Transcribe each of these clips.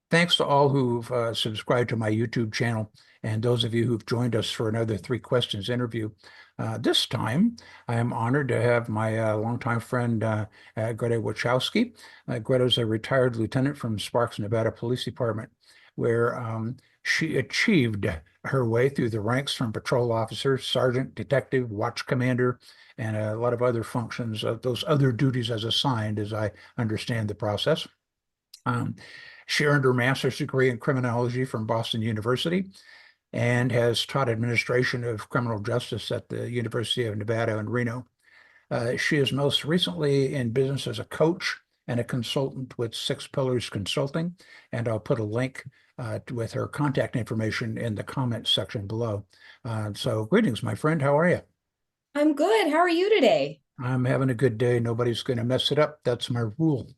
Thanks to all who've subscribed to my YouTube channel and those of you who've joined us for another Three Questions interview. This time, I am honored to have my longtime friend, Greta Woyciehowsky. Greta is a retired lieutenant from Sparks, Nevada Police Department, where she achieved her way through the ranks from patrol officer, sergeant, detective, watch commander, and a lot of other functions, those other duties as assigned, as I understand the process. Um, she earned her master's degree in criminology from Boston University and has taught administration of criminal justice at the University of Nevada in Reno. She is most recently in business as a coach and a consultant with Six Pillars Consulting, and I'll put a link with her contact information in the comments section below. So greetings, my friend. How are you? I'm good. How are you today? I'm having a good day. Nobody's going to mess it up. That's my rule.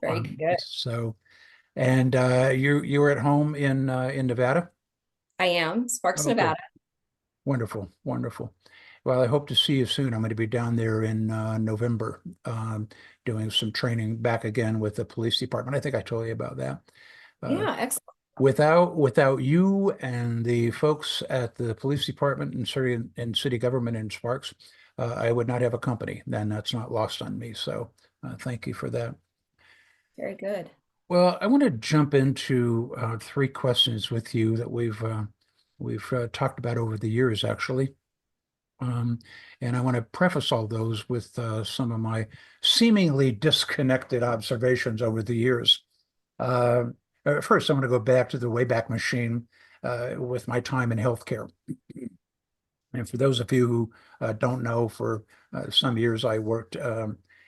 Very Um, good. so And you were at home in Nevada? I am. Sparks, Oh, good. Nevada. Wonderful, wonderful. Well, I hope to see you soon. I'm going to be down there in November, doing some training back again with the police department. I think I told you about that. Uh, Yeah, excellent. without you and the folks at the police department and city government in Sparks, I would not have a company. Then that's not lost on me. So thank you for that. Very good. Well, I want to jump into three questions with you that we've talked about over the years, actually. Um, and I want to preface all those with some of my seemingly disconnected observations over the years. Uh, First, I want to go back to the Wayback Machine with my time in healthcare. And for those of you who don't know, for some years I worked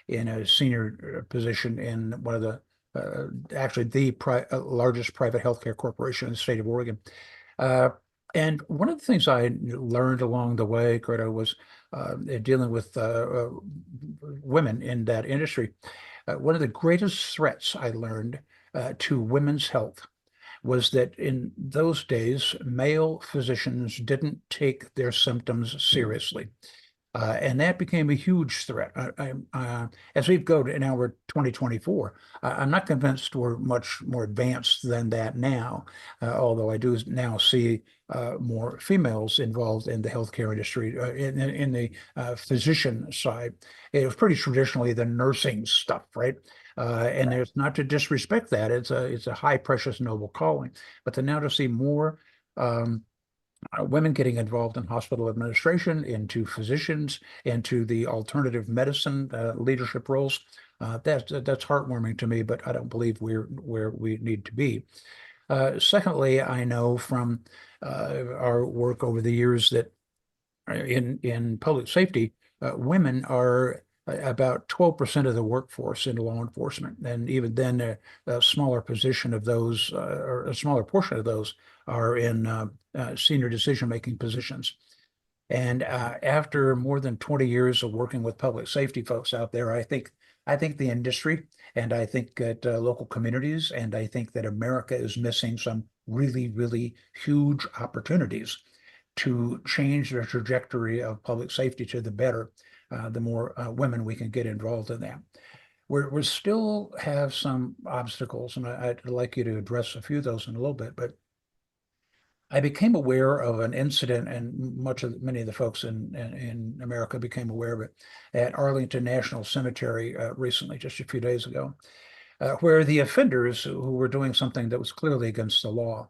in a senior position in one of the actually the largest private healthcare corporation in the state of Oregon. Uh, and one of the things I learned along the way, Greta, was dealing with women in that industry. One of the greatest threats I learned to women's health was that in those days, male physicians didn't take their symptoms seriously. And that became a huge threat. As we go to now we're 2024, I'm not convinced we're much more advanced than that now, although I do now see more females involved in the healthcare industry, in the physician side. It was pretty traditionally the nursing stuff, right? And there's not to disrespect that. It's a high, precious, noble calling. But to now to see more women getting involved in hospital administration, into physicians, into the alternative medicine leadership roles. That's heartwarming to me, but I don't believe we're where we need to be. Secondly, I know from our work over the years that in public safety, women are about 12% of the workforce in law enforcement, and even then, a smaller position of those, or a smaller portion of those, are in senior decision-making positions. And after more than 20 years of working with public safety folks out there, I think the industry, and I think that local communities, and I think that America is missing some really, really huge opportunities to change the trajectory of public safety to the better, the more women we can get involved in that. We still have some obstacles, and I'd like you to address a few of those in a little bit, but I became aware of an incident, and many of the folks in America became aware of it at Arlington National Cemetery recently, just a few days ago, where the offenders who were doing something that was clearly against the law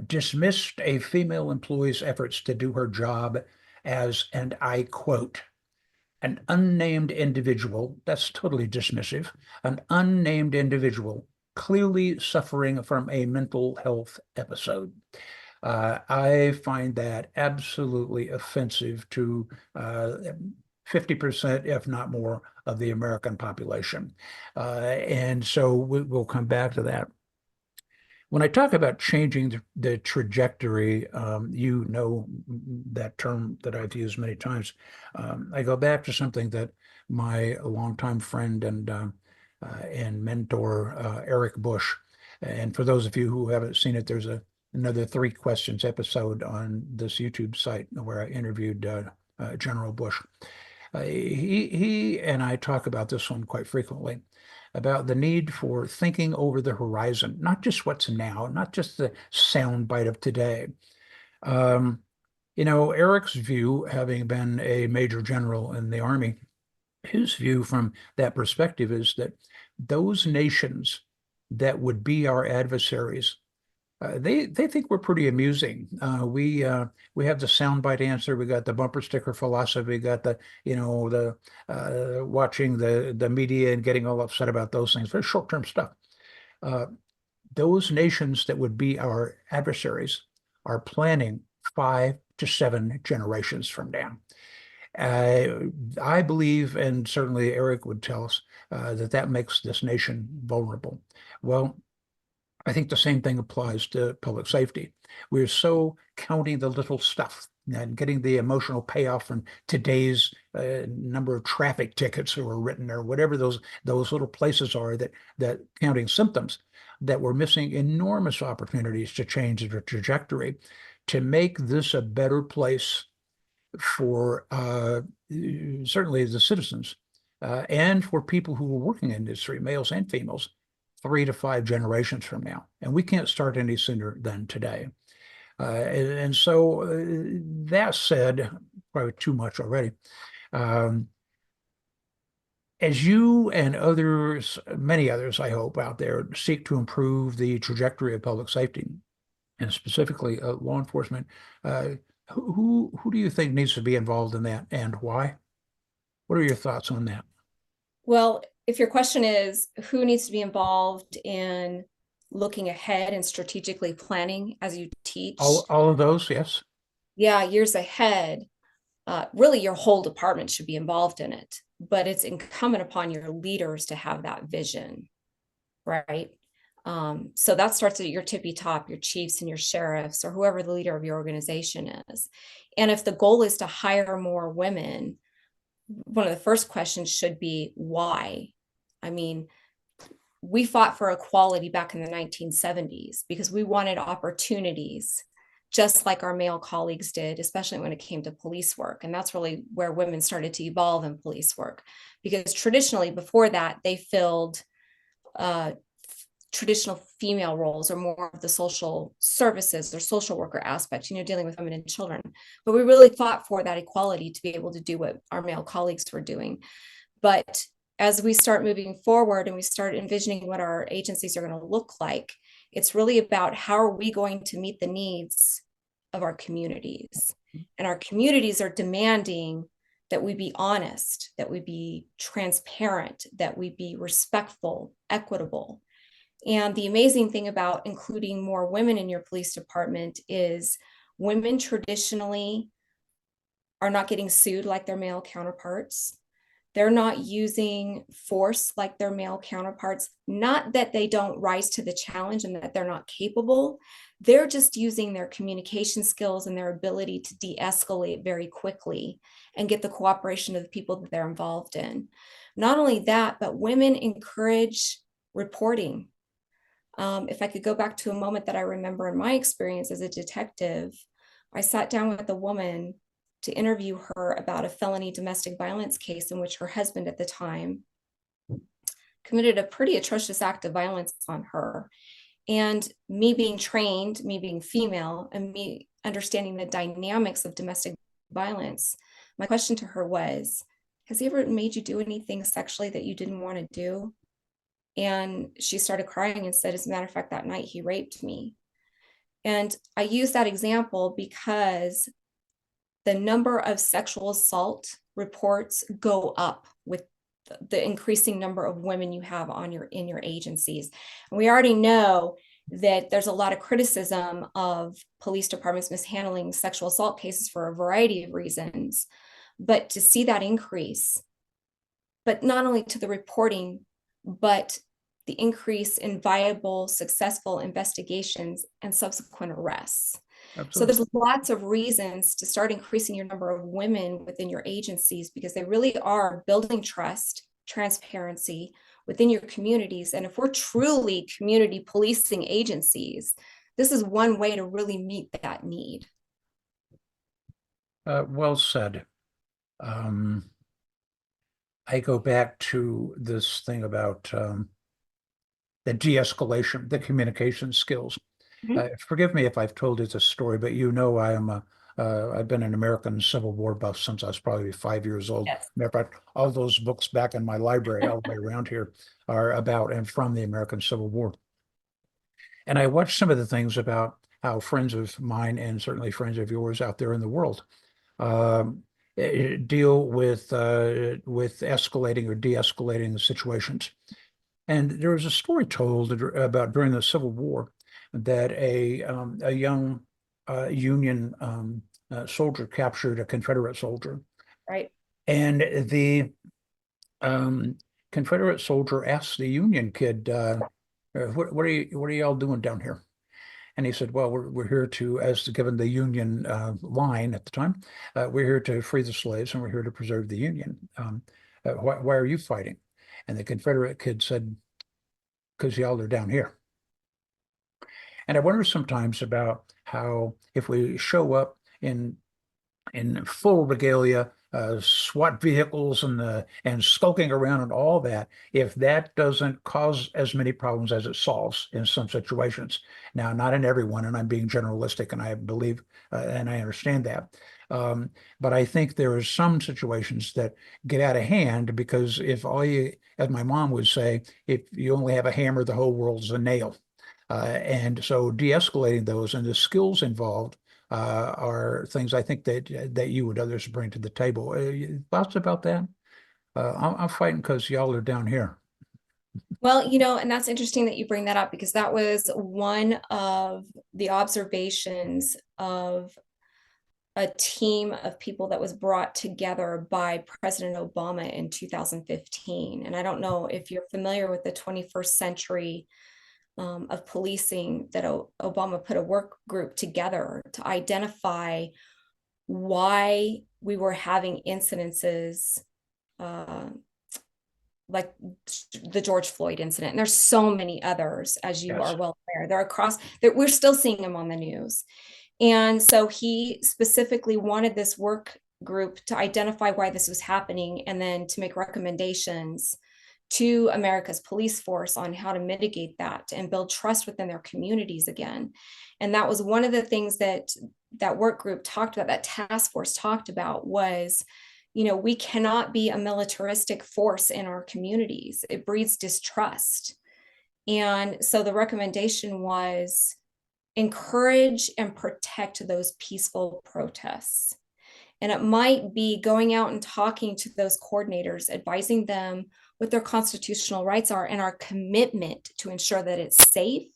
dismissed a female employee's efforts to do her job as, and I quote, an unnamed individual, that's totally dismissive, an unnamed individual clearly suffering from a mental health episode. I find that absolutely offensive to 50%, if not more, of the American population. And so we'll come back to that. When I talk about changing the trajectory, you know that term that I've used many times. I go back to something that my longtime friend and mentor, Eric Bush, and for those of you who haven't seen it, there's another Three Questions episode on this YouTube site where I interviewed General Bush. He and I talk about this one quite frequently. about the need for thinking over the horizon, not just what's now, not just the soundbite of today. Um, Eric's view, having been a major general in the Army, his view from that perspective is that those nations that would be our adversaries, they think we're pretty amusing. We have the soundbite answer. We got the bumper sticker philosophy. We got the watching the media and getting all upset about those things. Very short-term stuff. Uh, those nations that would be our adversaries are planning 5 to 7 generations from now. I believe, and certainly Eric would tell us, that makes this nation vulnerable. Well, I think the same thing applies to public safety. We're so counting the little stuff and getting the emotional payoff from today's number of traffic tickets that were written, or whatever those little places are that counting symptoms, that we're missing enormous opportunities to change the trajectory, to make this a better place for certainly the citizens, and for people who are working in industry, males and females, 3 to 5 generations from now. And we can't start any sooner than today. That said, probably too much already. As you and others, many others, I hope, out there seek to improve the trajectory of public safety, and specifically law enforcement, who do you think needs to be involved in that, and why? What are your thoughts on that? Well, if your question is who needs to be involved in looking ahead and strategically planning as you teach, All of those, yes. yeah, years ahead, really your whole department should be involved in it. But it's incumbent upon your leaders to have that vision, right? So that starts at your tippy top, your chiefs and your sheriffs, or whoever the leader of your organization is. And if the goal is to hire more women, one of the first questions should be why? I mean, we fought for equality back in the 1970s because we wanted opportunities just like our male colleagues did, especially when it came to police work. And that's really where women started to evolve in police work, because traditionally before that, they filled traditional female roles, or more of the social services or social worker aspect, dealing with women and children. But we really fought for that equality to be able to do what our male colleagues were doing. But as we start moving forward and we start envisioning what our agencies are going to look like, it's really about how are we going to meet the needs of our communities. And our communities are demanding that we be honest, that we be transparent, that we be respectful, equitable. And the amazing thing about including more women in your police department is women traditionally are not getting sued like their male counterparts. They're not using force like their male counterparts. Not that they don't rise to the challenge and that they're not capable. They're just using their communication skills and their ability to de-escalate very quickly and get the cooperation of the people that they're involved in. Not only that, but women encourage reporting. If I could go back to a moment that I remember in my experience as a detective, I sat down with a woman to interview her about a felony domestic violence case in which her husband at the time committed a pretty atrocious act of violence on her. And me being trained, me being female, and me understanding the dynamics of domestic violence, my question to her was, has he ever made you do anything sexually that you didn't want to do? And she started crying and said, as a matter of fact, that night he raped me. And I use that example because the number of sexual assault reports go up with the increasing number of women you have in your agencies. And we already know that there's a lot of criticism of police departments mishandling sexual assault cases for a variety of reasons. But to see that increase, but not only to the reporting, but the increase in viable, successful investigations and subsequent arrests. Absolutely. So there's lots of reasons to start increasing your number of women within your agencies, because they really are building trust, transparency within your communities. And if we're truly community policing agencies, this is one way to really meet that need. Well said. Um, I go back to this thing about the de-escalation, the communication skills. Mhm. Forgive me if I've told you this story, but I've been an American Civil War buff since I was probably 5 years old. Yes. Matter of fact, all those books back in my library all the way around here are about and from the American Civil War. And I watched some of the things about how friends of mine and certainly friends of yours out there in the world um, deal with escalating or de-escalating situations. And there was a story told about during the Civil War that a young Union soldier captured a Confederate soldier, Right. and the um, Confederate soldier asked the Union kid, what are y'all doing down here?" And he said, "Well, we're here to, as given the Union line at the time, we're here to free the slaves and we're here to preserve the Union. Why are you fighting?" And the Confederate kid said, "Because y'all are down here." And I wonder sometimes about how if we show up in full regalia, SWAT vehicles and skulking around and all that, if that doesn't cause as many problems as it solves in some situations. Now, not in everyone, and I'm being generalistic, and I believe and I understand that. But I think there are some situations that get out of hand because if all you, as my mom would say, if you only have a hammer, the whole world's a nail. And so de-escalating those and the skills involved are things I think that you and others bring to the table. Thoughts about that? I'm fighting because y'all are down here. Well, and that's interesting that you bring that up because that was one of the observations of a team of people that was brought together by President Obama in 2015. And I don't know if you're familiar with the 21st century of policing that Obama put a work group together to identify why we were having incidences uh, like the George Floyd incident. And there's so many others, as you are Yes. well aware. They're across that we're still seeing them on the news. And so he specifically wanted this work group to identify why this was happening and then to make recommendations to America's police force on how to mitigate that and build trust within their communities again. And that was one of the things that that work group talked about, that task force talked about was, we cannot be a militaristic force in our communities. It breeds distrust. And so the recommendation was encourage and protect those peaceful protests. And it might be going out and talking to those coordinators, advising them what their constitutional rights are and our commitment to ensure that it's safe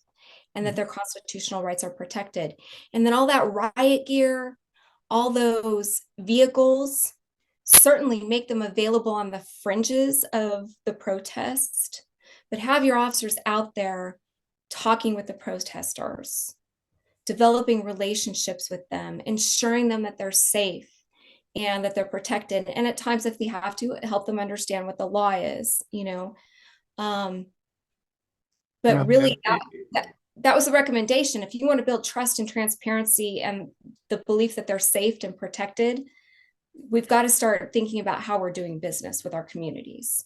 and that their constitutional rights are protected. And then all that riot gear, all those vehicles, certainly make them available on the fringes of the protest, but have your officers out there talking with the protesters, developing relationships with them, ensuring them that they're safe and that they're protected. And at times, if they have to, help them understand what the law is. Um, Yeah, but really, that was the recommendation. If you want to build trust and transparency and the belief that they're safe and protected, we've got to start thinking about how we're doing business with our communities.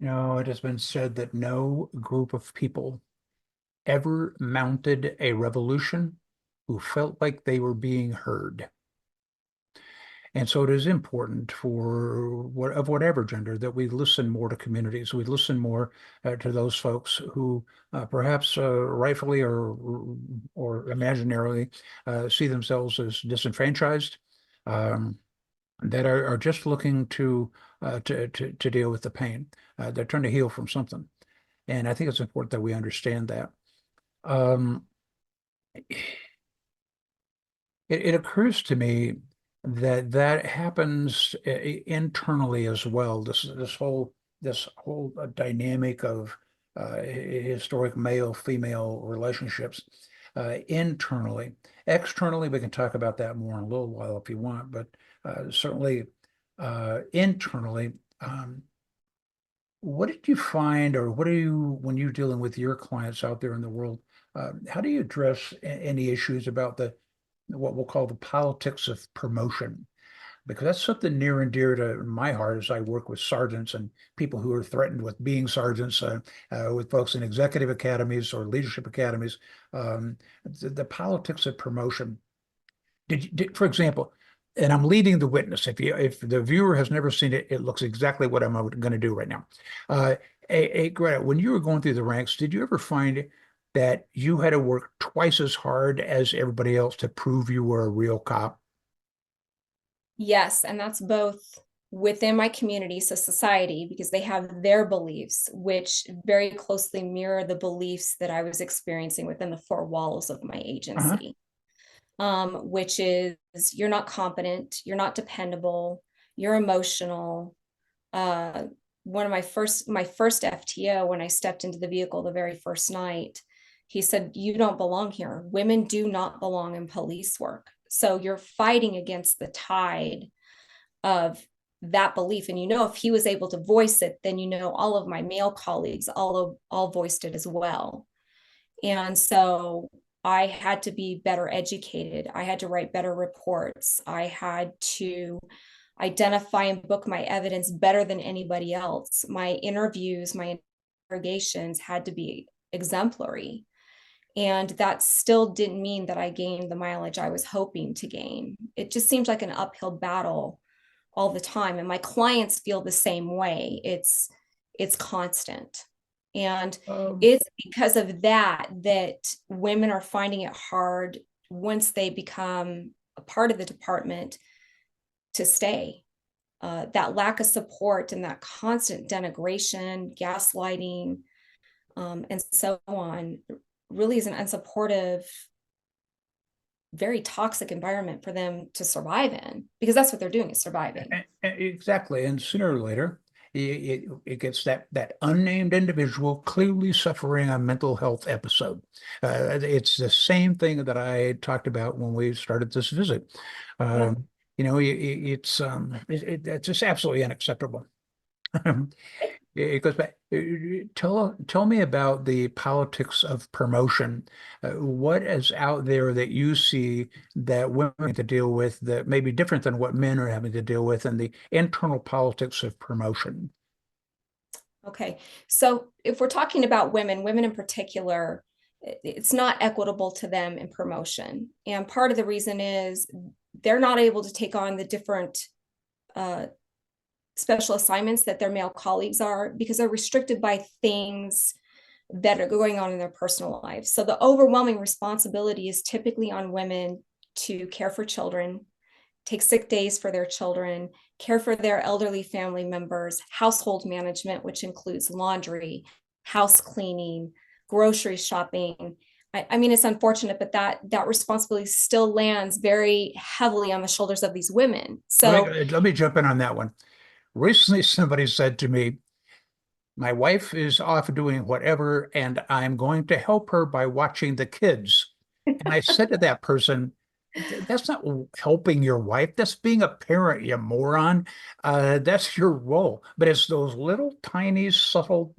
it has been said that no group of people ever mounted a revolution who felt like they were being heard. And so it is important for whatever gender that we listen more to communities. We listen more to those folks who perhaps rightfully or imaginarily see themselves as disenfranchised, um, that are just looking to deal with the pain. They're trying to heal from something, and I think it's important that we understand that. Um, it occurs to me that that happens internally as well. This whole dynamic of historic male-female relationships internally. Externally, we can talk about that more in a little while if you want, but certainly internally, what did you find, or what do you, when you're dealing with your clients out there in the world, how do you address any issues about the what we'll call the politics of promotion? because that's something near and dear to my heart as I work with sergeants and people who are threatened with being sergeants, with folks in executive academies or leadership academies. The politics of promotion. For example, and I'm leading the witness. If the viewer has never seen it, it looks exactly what I'm going to do right now. Uh, Greta, when you were going through the ranks, did you ever find that you had to work twice as hard as everybody else to prove you were a real cop? Yes, and that's both within my community, so society, because they have their beliefs, which very closely mirror the beliefs that I was experiencing within the four walls of my Uh-huh. agency, which is you're not competent, you're not dependable, you're emotional. Uh, One of my first FTO, when I stepped into the vehicle the very first night, he said, "You don't belong here. Women do not belong in police work." So you're fighting against the tide of that belief. And if he was able to voice it, then all of my male colleagues all voiced it as well. And so I had to be better educated. I had to write better reports. I had to identify and book my evidence better than anybody else. My interviews, my interrogations had to be exemplary. And that still didn't mean that I gained the mileage I was hoping to gain. It just seems like an uphill battle all the time. And my clients feel the same way. It's constant. And Um, it's because of that women are finding it hard once they become a part of the department to stay. That lack of support and that constant denigration, gaslighting, and so on really is an unsupportive, very toxic environment for them to survive in, because that's what they're doing, is surviving. exactly. And sooner or later, it gets that unnamed individual clearly suffering a mental health episode. It's the same thing that I talked about when we started this visit. Yeah. It's just absolutely unacceptable. It goes back. Tell me about the politics of promotion. What is out there that you see that women have to deal with that may be different than what men are having to deal with, and the internal politics of promotion? Okay. So if we're talking about women in particular, it's not equitable to them in promotion. And part of the reason is they're not able to take on the different uh, special assignments that their male colleagues are, because they're restricted by things that are going on in their personal lives. So the overwhelming responsibility is typically on women to care for children, take sick days for their children, care for their elderly family members, household management, which includes laundry, house cleaning, grocery shopping. I mean, it's unfortunate, but that responsibility still lands very heavily on the shoulders of these women. So Let me jump in on that one. Recently, somebody said to me, "My wife is off doing whatever, and I'm going to help her by watching the kids." And I said to that person, That's not helping your wife. That's being a parent, you moron. That's your role." But it's those little tiny subtle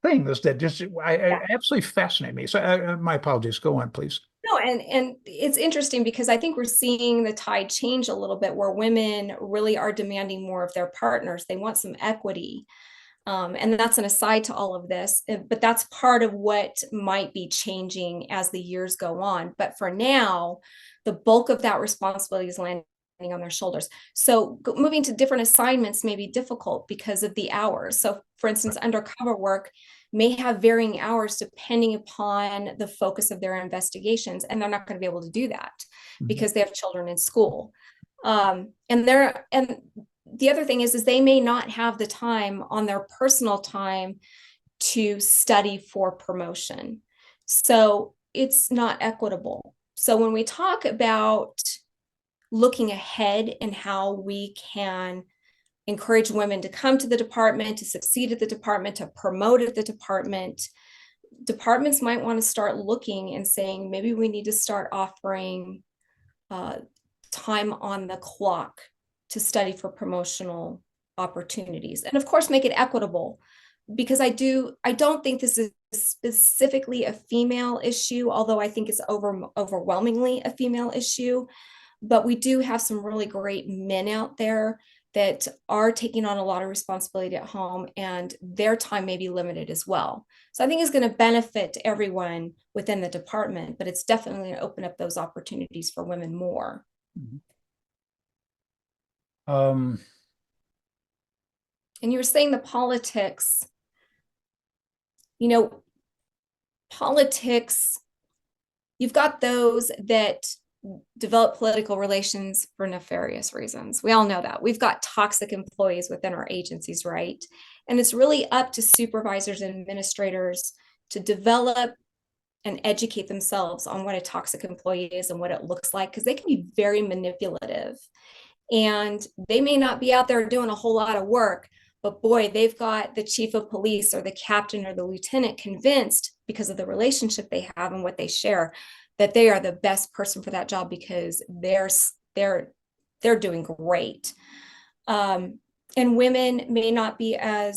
things that just yeah. absolutely fascinate me. So my apologies. Go on, please. No, and it's interesting because I think we're seeing the tide change a little bit, where women really are demanding more of their partners. They want some equity. And that's an aside to all of this, but that's part of what might be changing as the years go on. But for now, the bulk of that responsibility is landing on their shoulders. So moving to different assignments may be difficult because of the hours. So, for instance, undercover work may have varying hours depending upon the focus of their investigations, and they're not going to be able to do that Mhm. because they have children in school. And the other thing is they may not have the time on their personal time to study for promotion. So it's not equitable. So when we talk about looking ahead and how we can encourage women to come to the department, to succeed at the department, to promote at the department, departments might want to start looking and saying, maybe we need to start offering uh, time on the clock to study for promotional opportunities. And of course, make it equitable, because I don't think this is specifically a female issue, although I think it's overwhelmingly a female issue. but we do have some really great men out there that are taking on a lot of responsibility at home, and their time may be limited as well. So I think it's going to benefit everyone within the department, but it's definitely going to open up those opportunities for women more. Mhm. Um, And you were saying the politics, you know, politics, you've got those that develop political relations for nefarious reasons. We all know that. We've got toxic employees within our agencies, right? And it's really up to supervisors and administrators to develop and educate themselves on what a toxic employee is and what it looks like, because they can be very manipulative. And they may not be out there doing a whole lot of work, but boy, they've got the chief of police or the captain or the lieutenant convinced, because of the relationship they have and what they share, that they are the best person for that job because they're doing great. And women may not have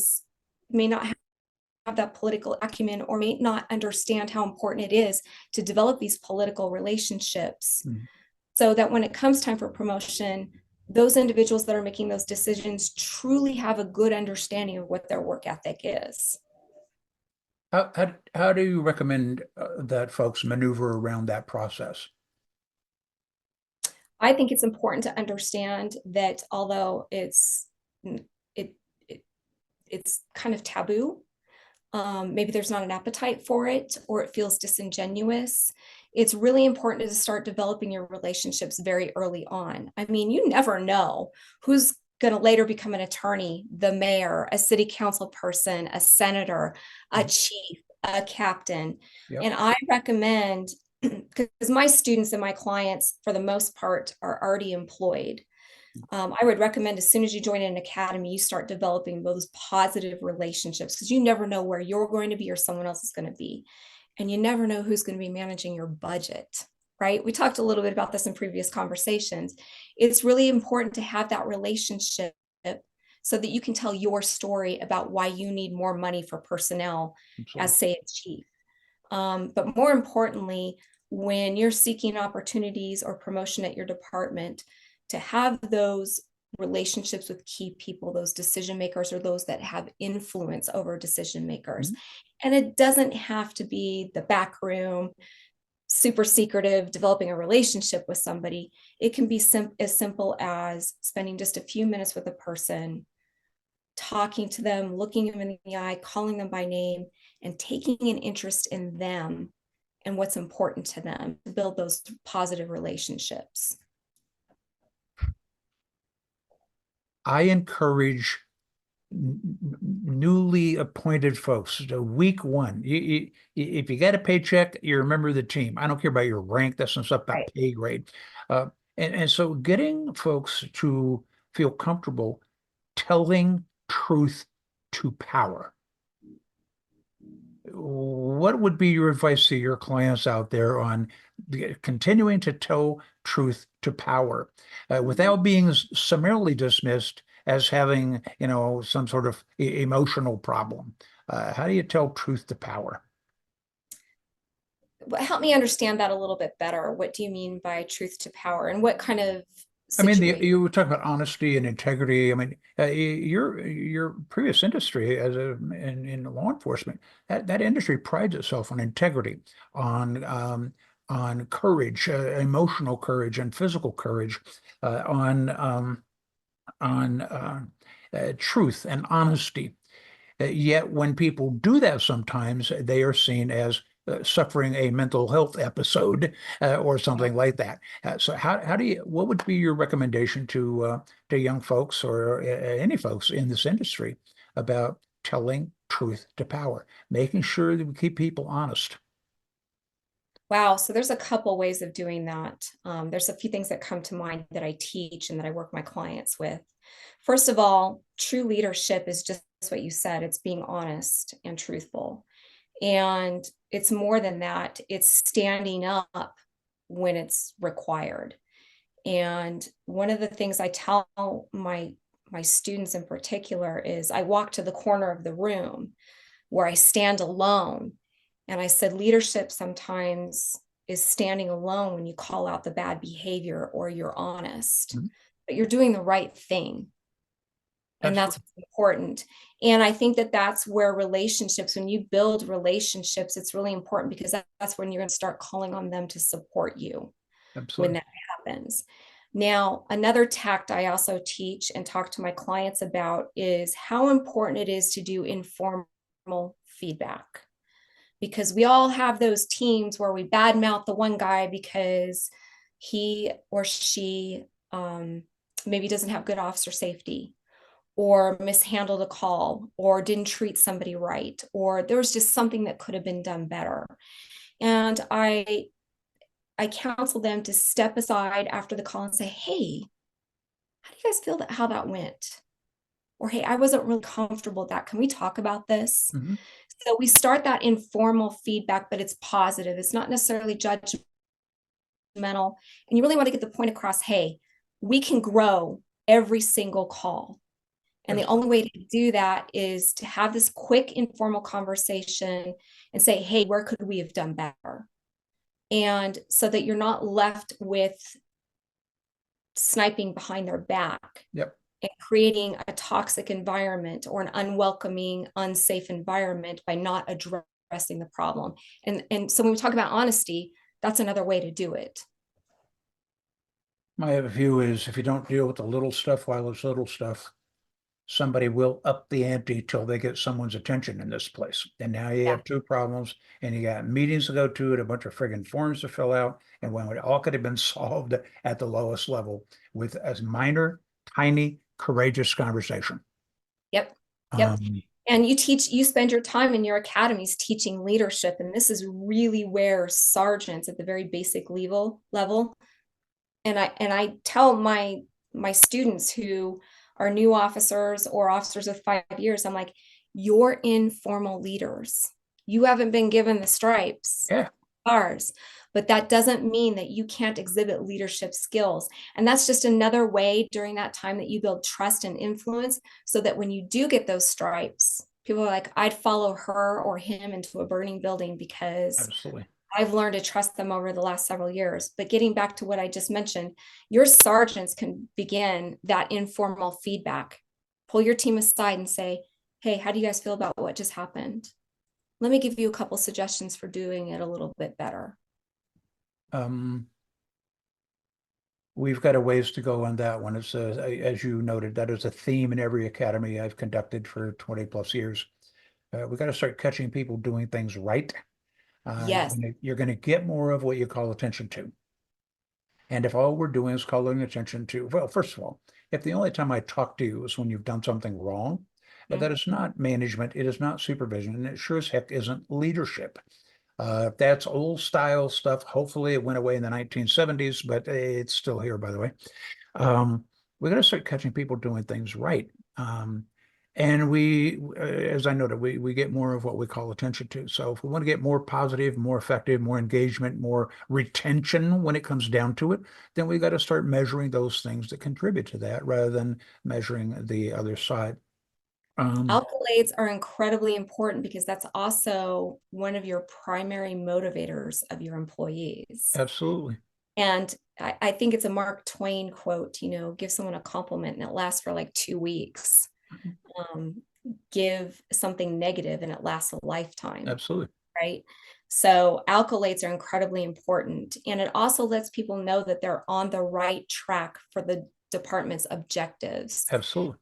that political acumen, or may not understand how important it is to develop these political relationships, mhm. so that when it comes time for promotion, those individuals that are making those decisions truly have a good understanding of what their work ethic is. How do you recommend that folks maneuver around that process? I think it's important to understand that although it, it it's kind of taboo, maybe there's not an appetite for it, or it feels disingenuous. It's really important to start developing your relationships very early on. I mean, you never know who's going to later become an attorney, the mayor, a city council person, a senator, a Mhm. chief, a captain. Yep. And I recommend, because my students and my clients, for the most part, are already employed. I would recommend, as soon as you join an academy, you start developing those positive relationships, because you never know where you're going to be or someone else is going to be. And you never know who's going to be managing your budget, right? We talked a little bit about this in previous conversations. It's really important to have that relationship so that you can tell your story about why you need more money for personnel, Absolutely. as say a chief. But more importantly, when you're seeking opportunities or promotion at your department, to have those relationships with key people, those decision makers, or those that have influence over decision makers. Mhm. And it doesn't have to be the back room, super secretive, developing a relationship with somebody. It can be as simple as spending just a few minutes with a person, talking to them, looking them in the eye, calling them by name, and taking an interest in them and what's important to them to build those positive relationships. I encourage newly appointed folks. So week one, if you get a paycheck, you're a member of the team. I don't care about your rank. That's some stuff about Right. pay grade. Uh, and so getting folks to feel comfortable telling truth to power. What would be your advice to your clients out there on continuing to tell truth to power without being summarily dismissed as having, some sort of emotional problem? How do you tell truth to power? Help me understand that a little bit better. What do you mean by truth to power, and what kind of I mean, situation? you were talking about honesty and integrity. I mean, your previous industry in law enforcement, that industry prides itself on integrity, on courage, emotional courage, and physical courage, on truth and honesty. Yet when people do that, sometimes they are seen as suffering a mental health episode or something like that. So how do what would be your recommendation to young folks or any folks in this industry about telling truth to power, making sure that we keep people honest? Wow. So there's a couple ways of doing that. There's a few things that come to mind that I teach and that I work my clients with. First of all, true leadership is just what you said. It's being honest and truthful. And it's more than that. It's standing up when it's required. And one of the things I tell my students in particular is, I walk to the corner of the room where I stand alone, and I said, leadership sometimes is standing alone when you call out the bad behavior or you're honest, Mhm. but you're doing the right thing. And that's Absolutely. what's important. And I think that that's where relationships, when you build relationships, it's really important because that's when you're going to start calling on them to support you when Absolutely. that happens. Now, another tact I also teach and talk to my clients about is how important it is to do informal feedback. Because we all have those teams where we badmouth the one guy because he or she maybe doesn't have good officer safety, or mishandled a call, or didn't treat somebody right, or there was just something that could have been done better. And I counsel them to step aside after the call and say, hey, how do you guys feel that how that went? Or hey, I wasn't really comfortable with that. Can we talk about this? Mhm. So we start that informal feedback, but it's positive. It's not necessarily judgmental. And you really want to get the point across, hey, we can grow every single call. And the Absolutely. only way to do that is to have this quick informal conversation and say, hey, where could we have done better? And so that you're not left with sniping behind their back Yep. and creating a toxic environment or an unwelcoming, unsafe environment by not addressing the problem. And so when we talk about honesty, that's another way to do it. My view is if you don't deal with the little stuff while it's little stuff, somebody will up the ante till they get someone's attention in this place. And now you Yeah. have two problems, and you got meetings to go to and a bunch of friggin' forms to fill out. And when it all could have been solved at the lowest level with a minor, tiny, courageous conversation. Yep. Yep. Um, And you spend your time in your academies teaching leadership. And this is really where sergeants at the very basic level. And I tell my students who are new officers or officers with 5 years, I'm like, you're informal leaders. You haven't been given the stripes, yeah, ours, but that doesn't mean that you can't exhibit leadership skills. And that's just another way during that time that you build trust and influence so that when you do get those stripes, people are like, I'd follow her or him into a burning building because absolutely. I've learned to trust them over the last several years. But getting back to what I just mentioned, your sergeants can begin that informal feedback. Pull your team aside and say, hey, how do you guys feel about what just happened? Let me give you a couple suggestions for doing it a little bit better. Um, we've got a ways to go on that one. It's as you noted, that is a theme in every academy I've conducted for 20 plus years. We got to start catching people doing things right. Yes. You're gonna get more of what you call attention to. And if all we're doing is calling attention to, well, first of all, if the only time I talk to you is when you've done something wrong, that Mhm. is not management, it is not supervision, and it sure as heck isn't leadership. If that's old style stuff, hopefully it went away in the 1970s, but it's still here, by the way. We got to start catching people doing things right. And as I noted, we get more of what we call attention to. So if we want to get more positive, more effective, more engagement, more retention when it comes down to it, then we got to start measuring those things that contribute to that rather than measuring the other side. Um, Accolades are incredibly important because that's also one of your primary motivators of your employees. Absolutely. And I think it's a Mark Twain quote, give someone a compliment and it lasts for like 2 weeks. Um, give something negative and it lasts a lifetime, Absolutely. right? So accolades are incredibly important. And it also lets people know that they're on the right track for the department's objectives. Absolutely.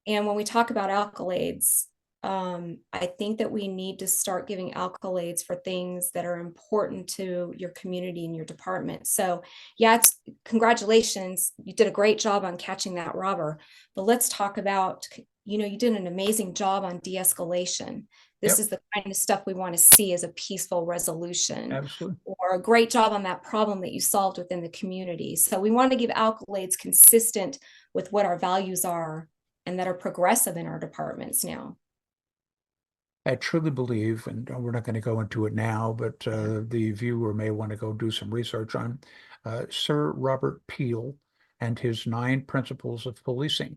And when we talk about accolades, I think that we need to start giving accolades for things that are important to your community and your department. So, yeah, it's congratulations. You did a great job on catching that robber. But let's talk about, you did an amazing job on de escalation. This Yep. is the kind of stuff we want to see as a peaceful resolution, Absolutely. or a great job on that problem that you solved within the community. So, we want to give accolades consistent with what our values are and that are progressive in our departments now. I truly believe, and we're not going to go into it now, but the viewer may want to go do some research on Sir Robert Peel and his 9 principles of policing.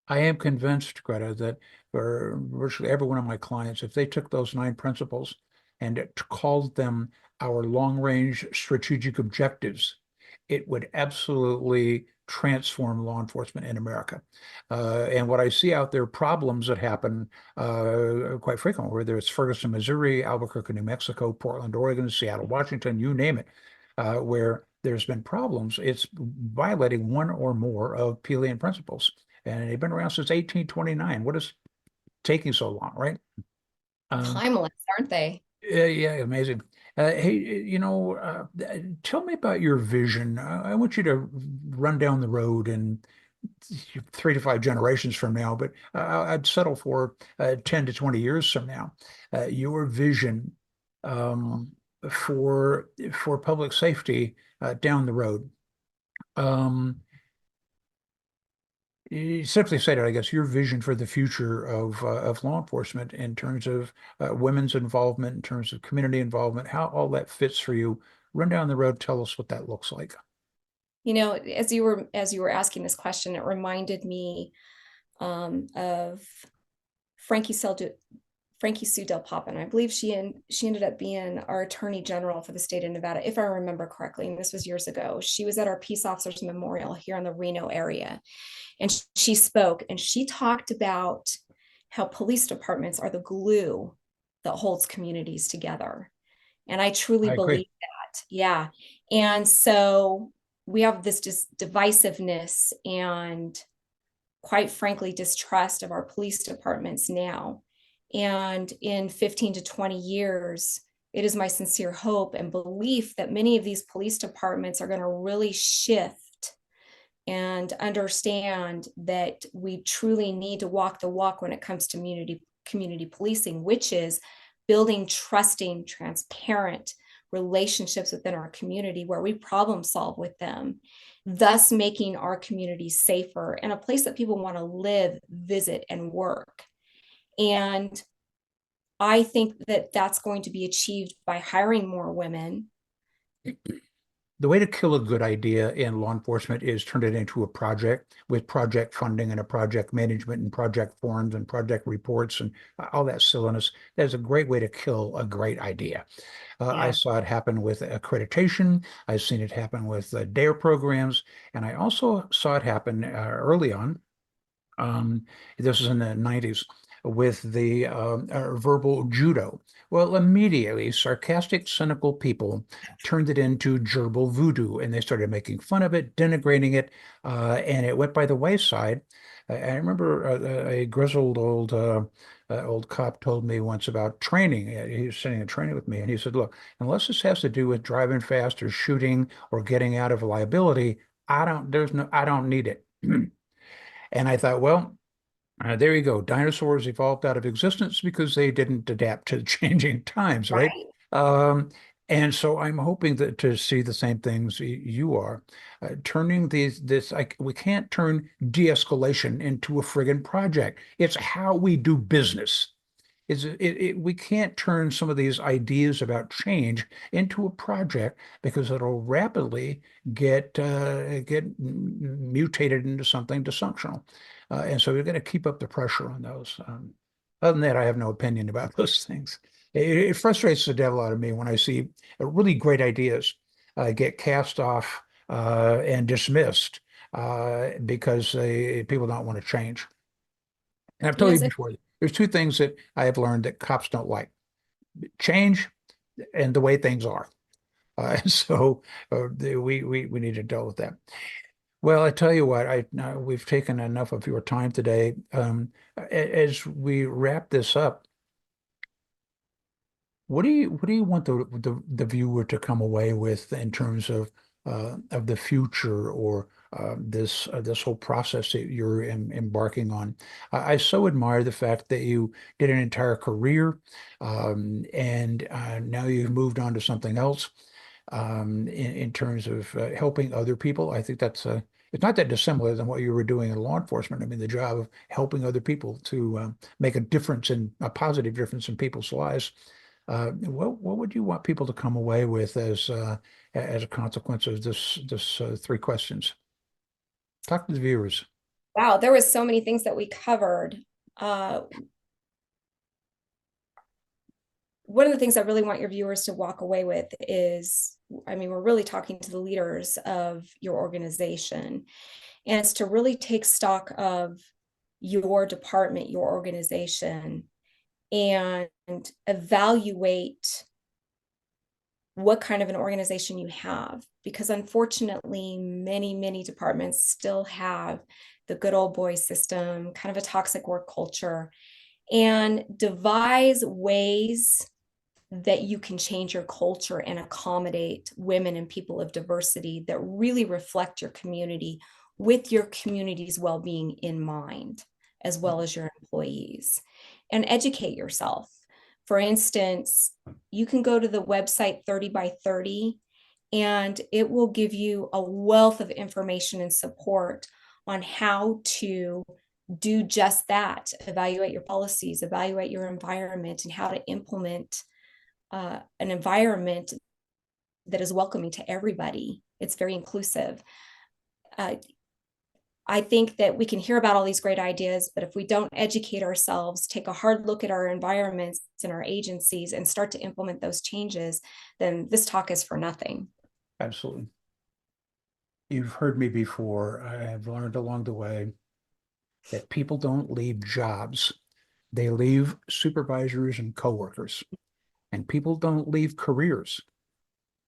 I am convinced, Greta, that for virtually every one of my clients, if they took those 9 principles and it called them our long-range strategic objectives, it would absolutely transform law enforcement in America. And what I see out there, problems that happen quite frequently, whether it's Ferguson, Missouri, Albuquerque, New Mexico, Portland, Oregon, Seattle, Washington, you name it, where there's been problems, it's violating one or more of Pelian principles. And they've been around since 1829. What is taking so long, right? Um, Timeless, aren't they? yeah, amazing. Hey, tell me about your vision. I want you to run down the road in 3 to 5 generations from now, but I'd settle for 10 to 20 years from now. Your vision um, for public safety down the road. Um, You simply said it, I guess, your vision for the future of law enforcement in terms of women's involvement, in terms of community involvement, how all that fits for you. Run down the road, tell us what that looks like. As you were asking this question, it reminded me of Frankie Sel Frankie Sue Del Papa, and I believe she ended up being our Attorney General for the state of Nevada, if I remember correctly. And this was years ago. She was at our Peace Officers Memorial here in the Reno area, and she spoke and she talked about how police departments are the glue that holds communities together. And I truly I agree. believe that. Yeah. And so we have this divisiveness and, quite frankly, distrust of our police departments now. And in 15 to 20 years, it is my sincere hope and belief that many of these police departments are going to really shift and understand that we truly need to walk the walk when it comes to community policing, which is building trusting, transparent relationships within our community where we problem solve with them, thus making our community safer and a place that people want to live, visit, and work. And I think that that's going to be achieved by hiring more women. The way to kill a good idea in law enforcement is turn it into a project with project funding and a project management and project forms and project reports and all that silliness. That's a great way to kill a great idea. I Yeah. saw it happen with accreditation. I've seen it happen with DARE programs, and I also saw it happen early on. This was in the 90s with the verbal judo. Well, immediately, sarcastic, cynical people turned it into gerbil voodoo, and they started making fun of it, denigrating it, and it went by the wayside. I remember a grizzled old cop told me once about training. He was sitting in training with me, and he said, "Look, unless this has to do with driving fast or shooting or getting out of a liability, I don't need it." And I thought, well, there you go. Dinosaurs evolved out of existence because they didn't adapt to changing times, right? Right. Um, and so I'm hoping that to see the same things you are, turning we can't turn de-escalation into a friggin' project. It's how we do business. We can't turn some of these ideas about change into a project because it'll rapidly get mutated into something dysfunctional. And so we're going to keep up the pressure on those. Other than that, I have no opinion about those things. It frustrates the devil out of me when I see really great ideas get cast off and dismissed because people don't want to change. And I've You told know, you so before, there's two things that I have learned that cops don't like: change and the way things are. So we need to deal with that. Well, I tell you what, we've taken enough of your time today. As we wrap this up, what do you want the viewer to come away with in terms of the future or this whole process that you're embarking on? I so admire the fact that you did an entire career, and now you've moved on to something else in terms of helping other people. I think it's not that dissimilar than what you were doing in law enforcement. I mean, the job of helping other people to make a positive difference in people's lives. What would you want people to come away with as a consequence of this 3 questions? Talk to the viewers. wow, there was so many things that we covered. Uh, one of the things I really want your viewers to walk away with is, I mean, we're really talking to the leaders of your organization, and it's to really take stock of your department, your organization, and evaluate what kind of an organization you have. Because unfortunately, many departments still have the good old boy system, kind of a toxic work culture, and devise ways that you can change your culture and accommodate women and people of diversity that really reflect your community with your community's well-being in mind, as well as your employees. And educate yourself. For instance, you can go to the website 30 by 30, and it will give you a wealth of information and support on how to do just that. Evaluate your policies, evaluate your environment, and how to implement an environment that is welcoming to everybody. It's very inclusive. I think that we can hear about all these great ideas, but if we don't educate ourselves, take a hard look at our environments and our agencies and start to implement those changes, then this talk is for nothing. Absolutely. You've heard me before. I have learned along the way that people don't leave jobs. They leave supervisors and coworkers. And people don't leave careers.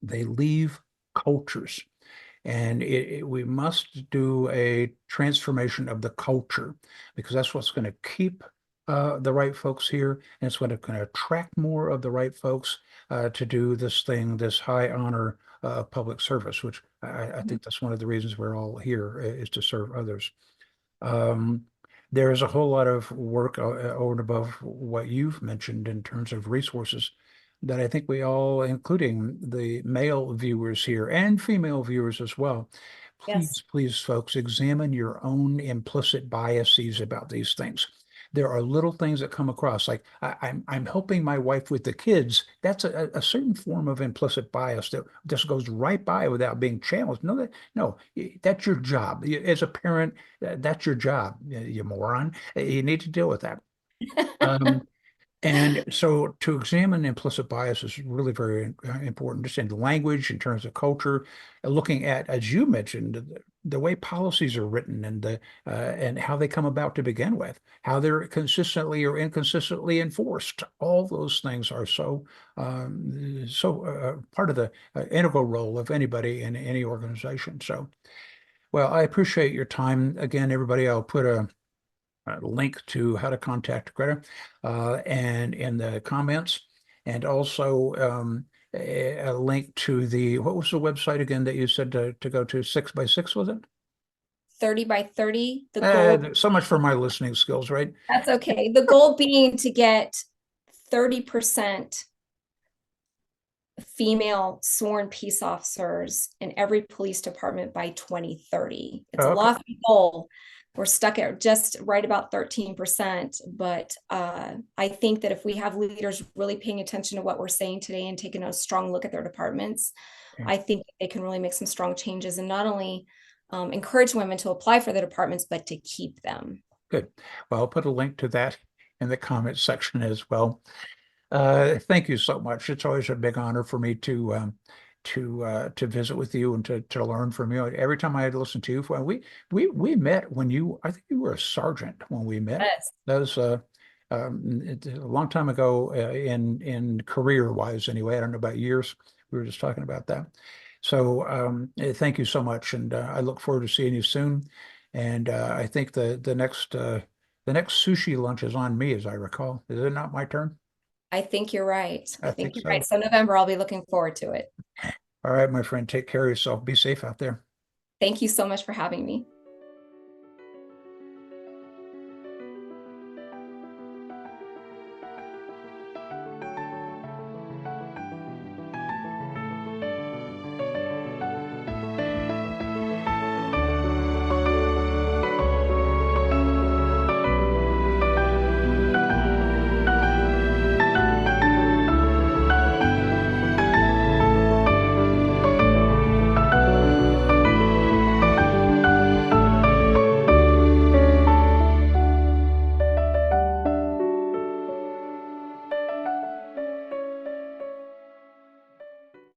They leave cultures. And we must do a transformation of the culture, because that's what's going to keep the right folks here. And it's going to attract more of the right folks to do this thing, this high honor public service, which I think that's one of the reasons we're all here, is to serve others. Um, there's a whole lot of work over and above what you've mentioned in terms of resources that I think we all, including the male viewers here and female viewers as well, Yes. please, folks, examine your own implicit biases about these things. There are little things that come across, like I'm helping my wife with the kids. That's a certain form of implicit bias that just goes right by without being challenged. No, that's your job. As a parent, that's your job, you moron. You need to deal with that. Um, and so to examine implicit bias is really very important, just in language, in terms of culture, looking at, as you mentioned, the way policies are written and and how they come about to begin with, how they're consistently or inconsistently enforced. All those things are so part of the integral role of anybody in any organization. So, well, I appreciate your time. Again, everybody, I'll put a link to how to contact Greta and in the comments, and also a link to what was the website again that you said to go to? 6 by 6, was it? 30 by 30, the goal. So much for my listening skills, right? That's okay. The goal being to get 30% female sworn peace officers in every police department by 2030. It's a Okay. lofty goal. We're stuck at just right about 13%. But I think that if we have leaders really paying attention to what we're saying today and taking a strong look at their departments, I think they can really make some strong changes and not only encourage women to apply for the departments, but to keep them. Good. Well, I'll put a link to that in the comments section as well. Thank you so much. It's always a big honor for me to visit with you and to learn from you. Every time I listen to you, when we met when I think you were a sergeant when we met. Yes. That was a long time ago in career wise anyway. I don't know about years. We were just talking about that. So thank you so much, and I look forward to seeing you soon. And I think the next sushi lunch is on me, as I recall. Is it not my turn? I think you're right. I I think think you're so. right. So November, I'll be looking forward to it. All right, my friend, take care of yourself. Be safe out there. Thank you so much for having me.